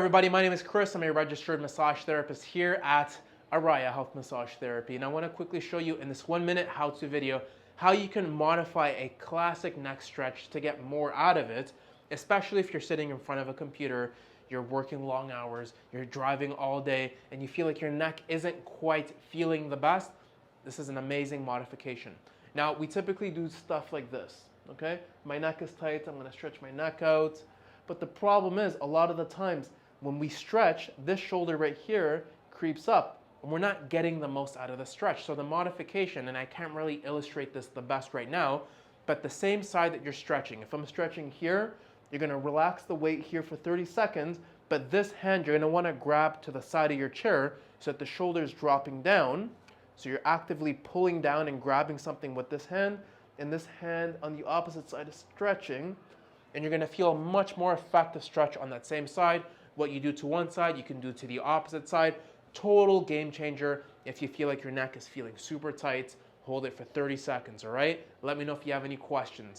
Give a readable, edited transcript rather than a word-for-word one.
Everybody, my name is Chris. I'm a registered massage therapist here at Araya Health Massage Therapy, and I want to quickly show you in this 1-minute how-to video how you can modify a classic neck stretch to get more out of it, especially if you're sitting in front of a computer, you're working long hours, you're driving all day, and you feel like your neck isn't quite feeling the best. This is an amazing modification. Now, we typically do stuff like this, okay? My neck is tight, I'm going to stretch my neck out, but the problem is a lot of the times when we stretch, this shoulder right here creeps up and we're not getting the most out of the stretch. So the modification, and I can't really illustrate this the best right now, but the same side that you're stretching. If I'm stretching here, you're gonna relax the weight here for 30 seconds, but this hand you're gonna wanna grab to the side of your chair so that the shoulder is dropping down. So you're actively pulling down and grabbing something with this hand, and this hand on the opposite side is stretching, and you're gonna feel a much more effective stretch on that same side. What you do to one side, you can do to the opposite side. Total game changer. If you feel like your neck is feeling super tight, hold it for 30 seconds, all right? Let me know if you have any questions.